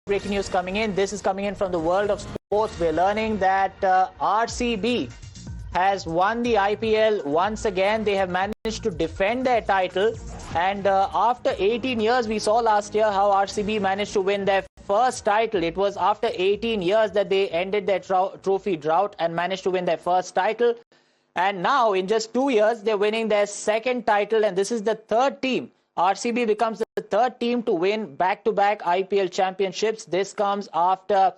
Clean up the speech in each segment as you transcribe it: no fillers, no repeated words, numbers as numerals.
breaking news coming in. This is coming in from the world of sports. We're learning that RCB has won the IPL once again. They have managed to defend their title. And after 18 years, we saw last year how RCB managed to win their first title. It was after 18 years that they ended their trophy drought and managed to win their first title. And now, in just 2 years, they're winning their second title. And this is the third team. RCB becomes the third team to win back-to-back IPL championships. This comes after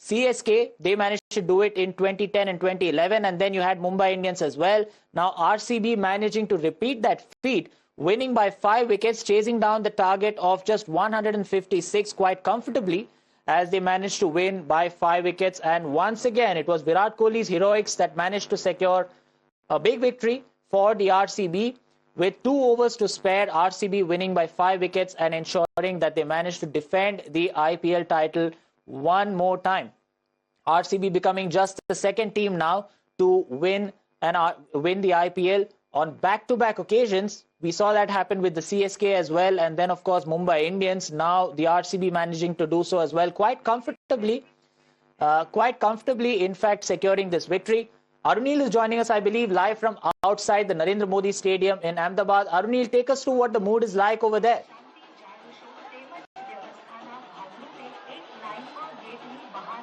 CSK. They managed to do it in 2010 and 2011. And then you had Mumbai Indians as well. Now, RCB managing to repeat that feat, winning by 5 wickets, chasing down the target of just 156 quite comfortably as they managed to win by 5 wickets. And once again, it was Virat Kohli's heroics that managed to secure a big victory for the RCB. With 2 overs to spare, RCB winning by 5 wickets and ensuring that they managed to defend the IPL title one more time. RCB becoming just the second team now to win the IPL on back-to-back occasions. We saw that happen with the CSK as well, and then of course Mumbai Indians. Now the RCB managing to do so as well, quite comfortably, in fact, securing this victory. Arunil is joining us, I believe, live from outside the Narendra Modi Stadium in Ahmedabad. Arunil, take us through what the mood is like over there.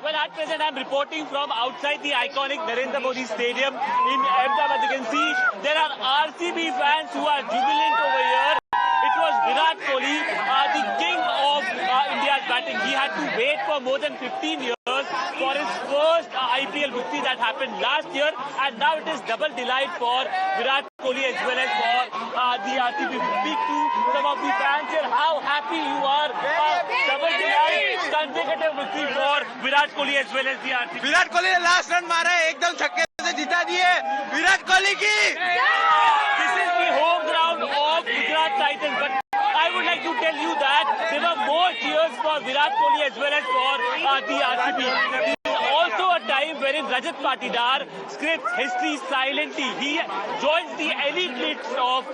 Well, at present, I'm reporting from outside the iconic Narendra Modi Stadium in Ahmedabad. You can see there are RCB fans who are jubilant over here. It was Virat Kohli, the king of India's batting. He had to wait for more than 15 years for his first IPL victory that happened last year, and now it is double delight for Virat Kohli as well as for the RCB. Speak to some of the fans here. How happy you are? Double delight, consecutive victory for Virat Kohli as well as the RCB. Virat Kohli ने last run मारा है, एकदम छक्के से जिता दिए विराट कोहली की. This is the home ground of Gujarat Titans, but I would like to tell you that there were more cheers for Virat Kohli as well as for the RCB. This is also a time wherein Rajat Patidar scripts history silently. He joins the elite list of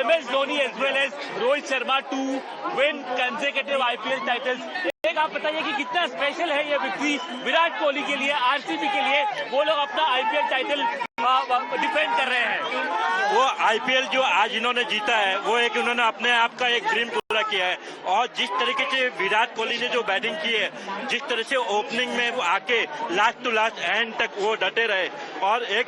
MS Dhoni as well as Rohit Sharma to win consecutive IPL titles. एक आप बताइए कि कितना special है ये victory Virat Kohli के लिए, RCB के लिए. वो लोग अपना आईपीएल टाइटल डिफेंड कर रहे हैं. वो आईपीएल जो आज इन्होंने जीता है वो एक उन्होंने अपने आप का एक ड्रीम पूरा किया है. और जिस तरीके से विराट कोहली ने जो बैटिंग की है, जिस तरह से ओपनिंग में वो आके लास्ट टू लास्ट एंड तक वो डटे रहे और एक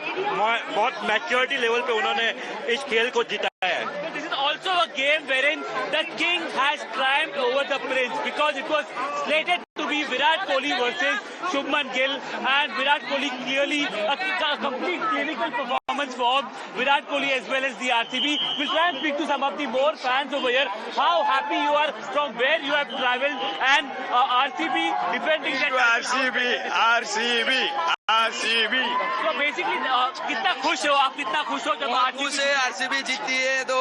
बहुत मैच्योरिटी लेवल पे उन्होंने इस खेल को जिताया है. Also a game wherein the king has triumphed over the prince, because it was slated to be Virat Kohli versus Shubman Gill, and Virat Kohli clearly a complete clinical performance for Virat Kohli as well as the RCB. We'll try and speak to some of the more fans over here. How happy you are, from where you have travelled, and RCB defending that. RCB. So basically, कितना खुश हो आप, कितना खुश हो जब खुश है आरसीबी जीती है तो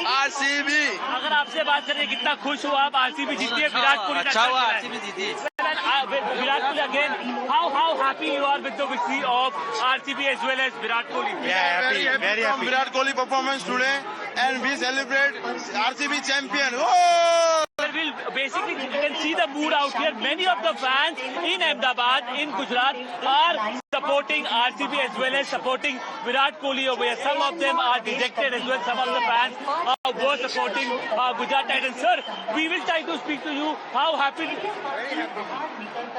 RCB. अगर आपसे बात करें कितना खुश हो आप, RCB जीती है, विराट कोहली अच्छा हुआ RCB जीती. Virat Kohli again, how happy you are with the victory of RCB as well as Virat Kohli? Yeah, very happy. Virat Kohli performance today, and we celebrate RCB champion. Oh! Basically, you can see the mood out here. Many of the fans in Ahmedabad, in Gujarat, are supporting RCB as well as supporting Virat Kohli over here. Some of them are dejected as well. Some of the fans were supporting Gujarat Titans. Sir, we will try to speak to you. How happy?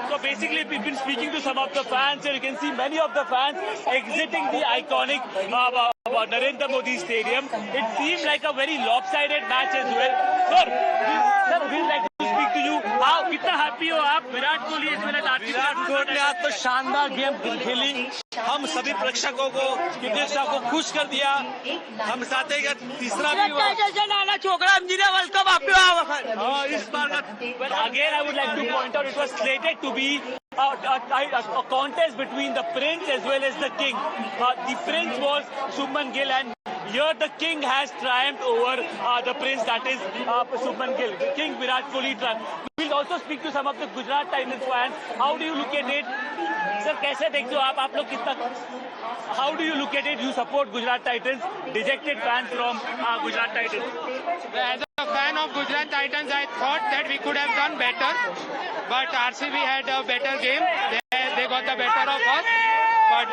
So basically, we've been speaking to some of the fans here. You can see many of the fans exiting the iconic Narendra Modi Stadium. It seemed like a very lopsided match as well. Sir, we'd like to speak to you. How कितना happy हो आप, Virat Kohli as well as RCB? Virat Kohli ने आज तो शानदार game खेली. हम सभी प्रेक्षकों को, क्रिकेट को खुश कर दिया. हम चाहते हैं कि तीसरा भी छोकरा वर्ल्ड कप आप इस बार का. Well, again, I would like to point out, it was slated to be a contest between the prince as well as the king. The prince was Shubman Gill, and here the king has triumphed over the prince, that is Shubman Gill. The king Virat Kohli triumphed. We'll also speak to some of the Gujarat Titans fans. How do you look at it? Sir, कैसे देखते हो आप लोग कितना? How do you look at it? You support Gujarat Titans, dejected fans from Gujarat Titans. As a fan of Gujarat Titans, I thought that we could have done better, but RCB had a better game. They got the better of us, but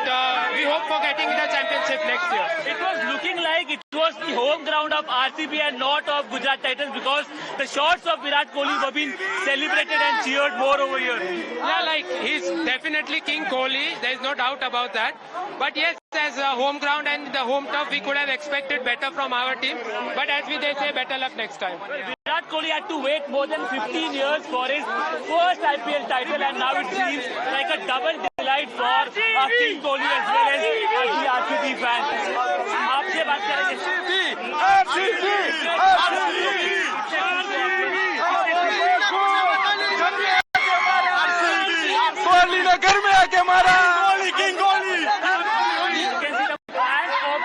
we hope for getting the championship next year. It was looking like it was the home ground of RCB and not of Gujarat Titans because the shots of Virat Kohli were being celebrated and cheered more over here. Yeah, like he's definitely King Kohli. There is no doubt about that. But yes, as a home ground and the home turf, we could have expected better from our team. But as they say, better luck next time. Virat Kohli had to wait more than 15 years for his first IPL title, and now it seems like a double delight for King Kohli as well as the RCB fans. आपसे बात कोहली ने घर में आके मारा Kohli king Kohli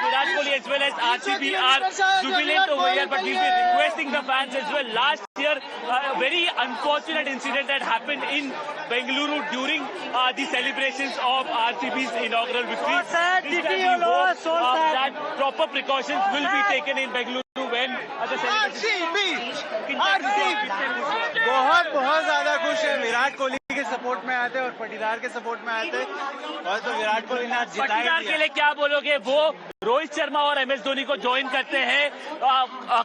Virat Kohli as well as RCB are jubilant over here, but we'll be requesting the fans as well. Last year, a very unfortunate incident that happened in Bengaluru during the celebrations of RCB's inaugural victory. This time we hope that proper precautions will be taken in Bengaluru when the celebrations. बहुत बहुत ज्यादा खुश है विराट कोहली के support में आए थे और पटीदार के सपोर्ट में आए थे और तो विराट कोहली ने आज जिताई पटीदार के लिए क्या बोलोगे? वो रोहित शर्मा और MS धोनी को ज्वाइन करते हैं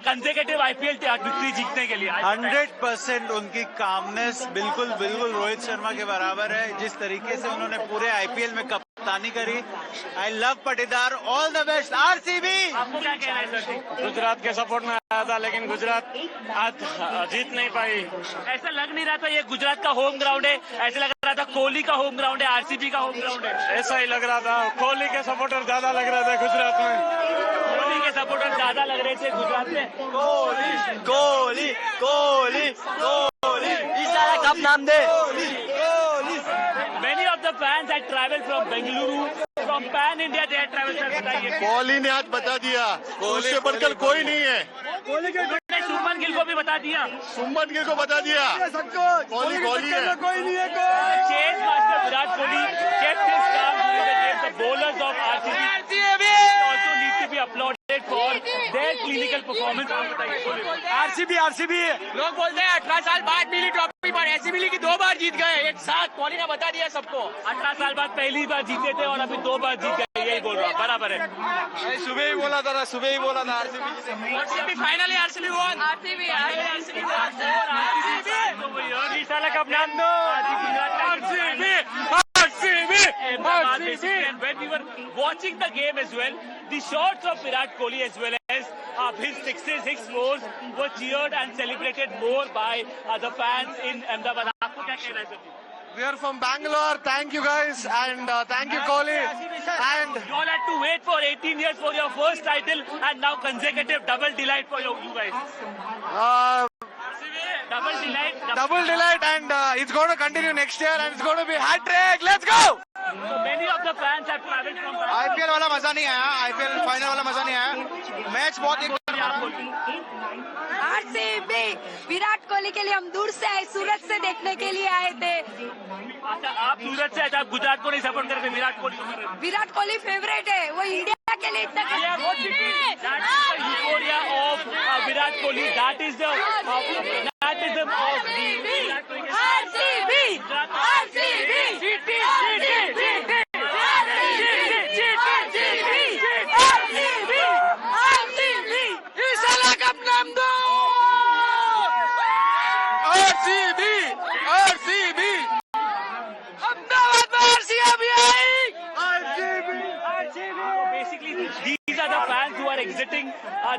कंसेक्यूटिव IPL विक्ट्री जीतने के लिए। 100% उनकी कामनेस बिल्कुल बिल्कुल रोहित शर्मा के बराबर है। जिस तरीके से उन्होंने पूरे IPL में कप्तानी करी, I love Patidar, all the best RCB। आपको क्या कहना है सर? गुजरात के सपोर्ट में आया था लेकिन गुजरात आज जीत नहीं पाई। ऐसा लग नहीं रहा था ये गुजरात का होम ग्राउंड है, ऐसा लग रहा था कोहली का होम ग्राउंड है, RCB का होम ग्राउंड है। ऐसा ही लग रहा था, कोहली के सपोर्टर ज्यादा लग रहे थे गुजरात में। कोहली के सपोर्टर ज्यादा लग रहे थे गुजरात में। कोहली कोहली कोहली कोहली इस कप नाम दे। Many of the fans had traveled from Bengaluru, from Pan India they had traveled. Sir बताइए। कोहली ने आज बता दिया उससे बढ़कर कोई नहीं है। उन्होंने शुभमन गिल को भी बता दिया। शुभमन गिल को बता दिया कोहली कोहली है। Chase master Virat Kohli kept his calm during the game. The bowlers of RCB also need to be applauded for their clinical performance. आप बताइए। RCB लोग बोलते हैं 18 साल बाद मिली ट्रॉफी, पर ऐसी मिली कि 2 बार जीत गए एक साथ। कोहली ने बता दिया सबको। 18 साल बाद पहली बार जीते थे और अभी 2 बार जीत गए, यही बोल रहा बराबर है। सुबह ही बोला था RCB फाइनली RCB won। साला कब नाम दो? And when we were watching the game as well, the shots of Virat Kohli as well as his sixes, his fours were cheered and celebrated more by the fans in Ahmedabad. आपको क्या कहना है sir? We are from Bangalore. Thank you guys and thank you Kohli. And you all had to wait for 18 years for your first title and now consecutive double delight for you guys. Double delight and it's going to continue next year and it's going to be hat trick. Let's go. So many of the fans have traveled from IPL वाला मजा नहीं आया, IPL final वाला मजा नहीं आया। Match बहुत एक RCB विराट कोहली के लिए हम दूर से आए, सूरत से देखने के लिए आए थे। अच्छा, आप सूरत से आए, आप गुजरात को नहीं सपोर्ट करते, विराट कोहली को कर रहे हैं। विराट कोहली फेवरेट है, वो इंडिया के लिए इतना euphoria of Virat Kohli. That is the These are the fans who are exiting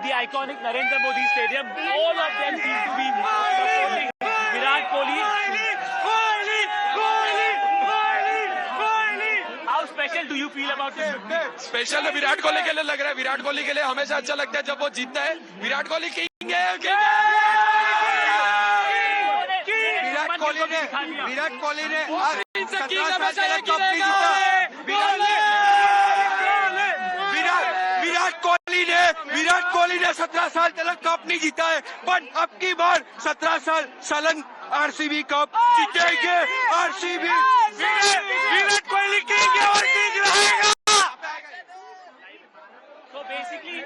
the iconic Narendra Modi Stadium. All of them seem to be supporting Virat Kohli. How special do you feel about this? Special तो विराट कोहली के लिए लग रहा है। विराट कोहली के लिए हमेशा अच्छा लगता है जब वो जीतता है। विराट कोहली किंग है। विराट कोहली ने विराट कोहली ने 17 साल तक कप नहीं जीता है, पर अब की बार 17 साल सलन RCB कप जीतेंगे। RCB विराट कोहली किंग और किंग रहेगा। So basically,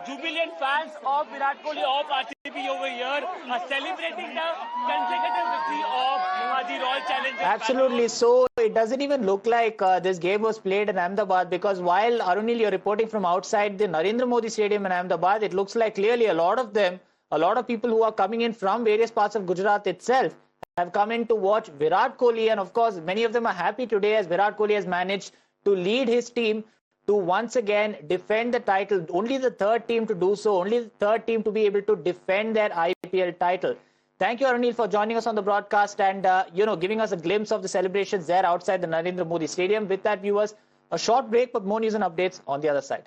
jubilant fans of Virat Kohli, of RCB RCB over here celebrating the consecutive victory of the Royal Challengers. Absolutely. So it doesn't even look like this game was played in Ahmedabad, because while Arunil, you're reporting from outside the Narendra Modi Stadium in Ahmedabad, it looks like clearly a lot of people who are coming in from various parts of Gujarat itself have come in to watch Virat Kohli, and of course many of them are happy today as Virat Kohli has managed to lead his team to once again defend the title. Only the third team to do so, only the third team to be able to defend their IPL title. Thank you, Arunil, for joining us on the broadcast and giving us a glimpse of the celebrations there outside the Narendra Modi Stadium. With that, viewers, a short break, but more news and updates on the other side.